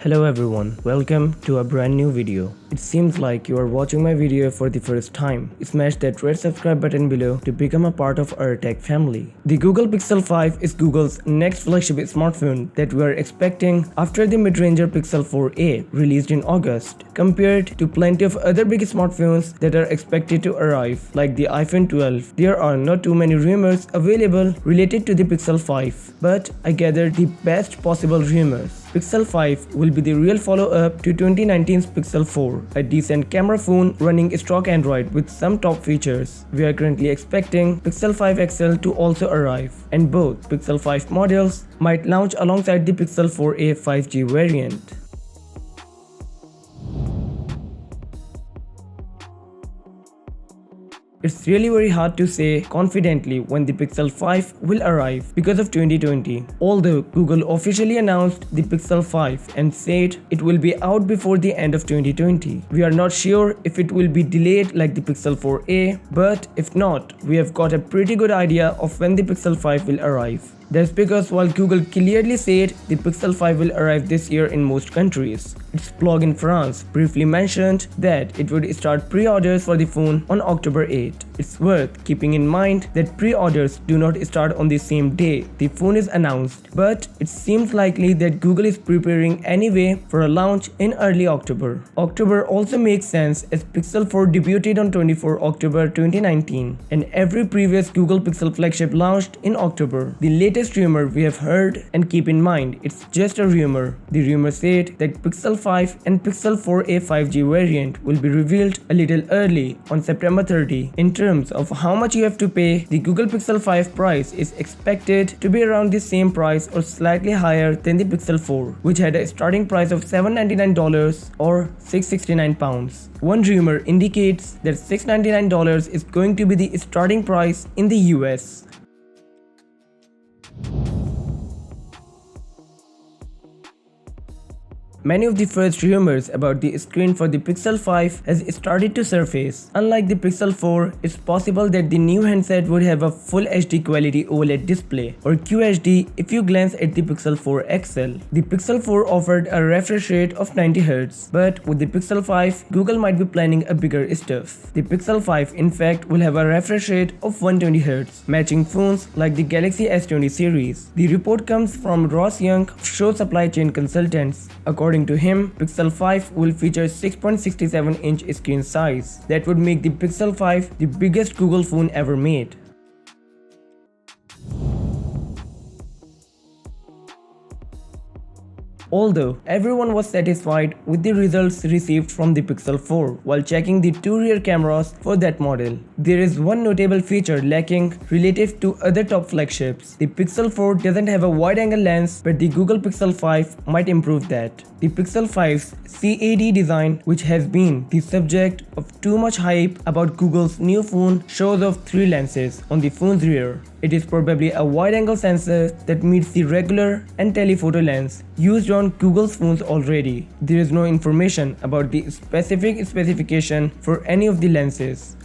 Hello everyone, welcome to a brand new video. It seems like you are watching my video for the first time. Smash that red subscribe button below to become a part of our tech family. The Google Pixel 5 is Google's next flagship smartphone that we are expecting after the mid-ranger Pixel 4a released in August. Compared to plenty of other big smartphones that are expected to arrive like the iPhone 12, there are not too many rumors available related to the Pixel 5, but I gathered the best possible rumors. Pixel 5 will be the real follow-up to 2019's Pixel 4, a decent camera phone running stock Android with some top features. We are currently expecting Pixel 5 XL to also arrive, and both Pixel 5 models might launch alongside the Pixel 4a 5G variant. It's really very hard to say confidently when the Pixel 5 will arrive because of 2020. Although Google officially announced the Pixel 5 and said it will be out before the end of 2020. We are not sure if it will be delayed like the Pixel 4a, but if not, we have got a pretty good idea of when the Pixel 5 will arrive. That's because while Google clearly said the Pixel 5 will arrive this year in most countries, its blog in France briefly mentioned that it would start pre-orders for the phone on October 8. It's worth keeping in mind that pre-orders do not start on the same day the phone is announced, but it seems likely that Google is preparing anyway for a launch in early October. October also makes sense as Pixel 4 debuted on 24 October 2019, and every previous Google Pixel flagship launched in October. The latest rumor we have heard, and keep in mind it's just a rumor, the rumor said that Pixel 5 and Pixel 4a 5G variant will be revealed a little early on September 30. In terms of how much you have to pay, the Google Pixel 5 price is expected to be around the same price or slightly higher than the Pixel 4, which had a starting price of $799 or £669. One rumor indicates that $699 is going to be the starting price in the US. Many of the first rumors about the screen for the Pixel 5 has started to surface. Unlike the Pixel 4, it's possible that the new handset would have a full HD quality OLED display, or QHD if you glance at the Pixel 4 XL. The Pixel 4 offered a refresh rate of 90Hz, but with the Pixel 5, Google might be planning a bigger stuff. The Pixel 5 in fact will have a refresh rate of 120Hz, matching phones like the Galaxy S20 series. The report comes from Ross Young of Show Supply Chain Consultants. According to him, Pixel 5 will feature 6.67-inch screen size. That would make the Pixel 5 the biggest Google phone ever made. Although everyone was satisfied with the results received from the Pixel 4 while checking the two rear cameras for that model, there is one notable feature lacking relative to other top flagships. The Pixel 4 doesn't have a wide-angle lens, but the Google Pixel 5 might improve that. The Pixel 5's CAD design, which has been the subject of too much hype about Google's new phone, shows off three lenses on the phone's rear. It is probably a wide-angle sensor that meets the regular and telephoto lens used on Google's phones already. There is no information about the specific specification for any of the lenses.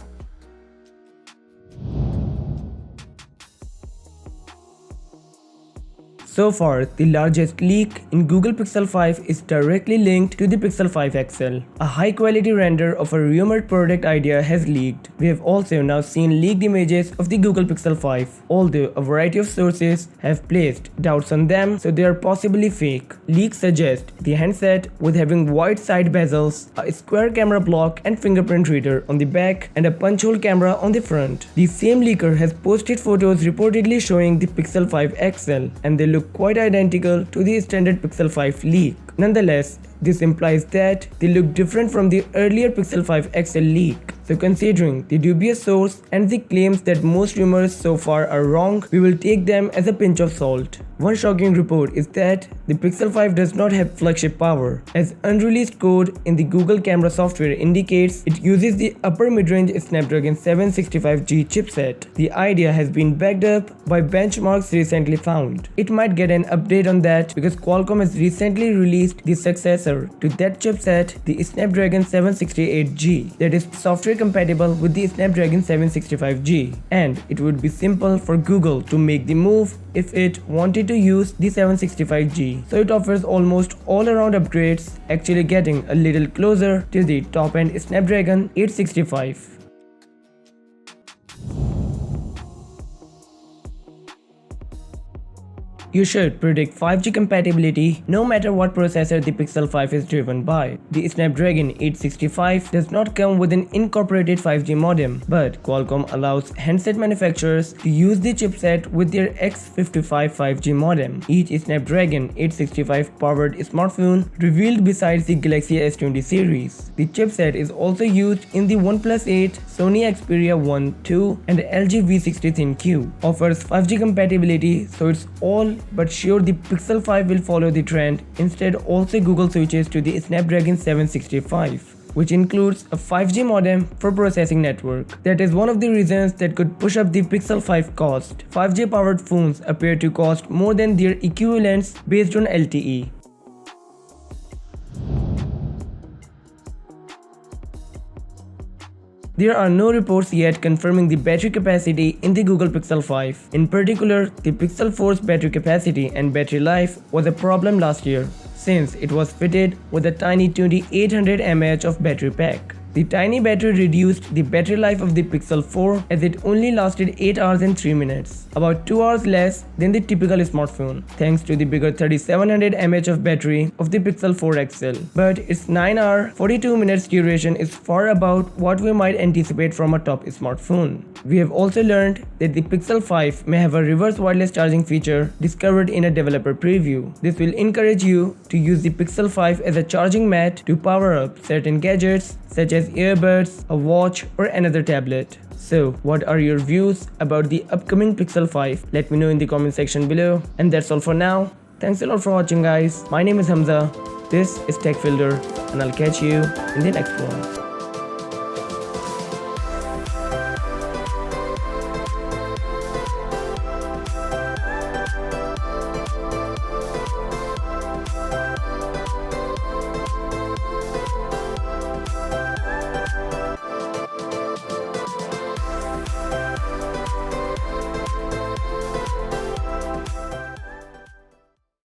So far, the largest leak in Google Pixel 5 is directly linked to the Pixel 5 XL. A high-quality render of a rumored product idea has leaked. We have also now seen leaked images of the Google Pixel 5, although a variety of sources have placed doubts on them, so they are possibly fake. Leaks suggest the handset with having wide side bezels, a square camera block and fingerprint reader on the back, and a punch hole camera on the front. The same leaker has posted photos reportedly showing the Pixel 5 XL, and they look quite identical to the standard Pixel 5 leak. Nonetheless, this implies that they look different from the earlier Pixel 5 XL leak. So considering the dubious source and the claims that most rumors so far are wrong, we will take them as a pinch of salt. One shocking report is that the Pixel 5 does not have flagship power, as unreleased code in the Google camera software indicates it uses the upper mid-range Snapdragon 765G chipset. The idea has been backed up by benchmarks recently found. It might get an update on that because Qualcomm has recently released the successor to that chipset, the Snapdragon 768G. That is software compatible with the Snapdragon 765G, and it would be simple for Google to make the move if it wanted to use the 765G. So it offers almost all around upgrades, actually getting a little closer to the top end Snapdragon 865. You should predict 5G compatibility no matter what processor the Pixel 5 is driven by. The Snapdragon 865 does not come with an incorporated 5G modem, but Qualcomm allows handset manufacturers to use the chipset with their X55 5G modem. Each Snapdragon 865 powered smartphone revealed besides the Galaxy S20 series. The chipset is also used in the OnePlus 8, Sony Xperia 1, 2 and LG V60 ThinQ. Offers 5G compatibility, so it's all but sure the Pixel 5 will follow the trend. Instead, also Google switches to the Snapdragon 765, which includes a 5G modem for processing network. That is one of the reasons that could push up the Pixel 5 cost. 5G powered phones appear to cost more than their equivalents based on LTE. There are no reports yet confirming the battery capacity in the Google Pixel 5. In particular, the Pixel 4's battery capacity and battery life was a problem last year, since it was fitted with a tiny 2800 mAh of battery pack. The tiny battery reduced the battery life of the Pixel 4 as it only lasted 8 hours and 3 minutes, about 2 hours less than the typical smartphone, thanks to the bigger 3700 mAh of battery of the Pixel 4 XL. But its 9-hour, 42 minutes duration is far above what we might anticipate from a top smartphone. We have also learned that the Pixel 5 may have a reverse wireless charging feature discovered in a developer preview. This will encourage you to use the Pixel 5 as a charging mat to power up certain gadgets such as earbuds, a watch or another tablet. So what are your views about the upcoming Pixel 5? Let me know in the comment section below. And that's all for now. Thanks a lot for watching guys. My name is Hamza. This is TechFilter and I'll catch you in the next one.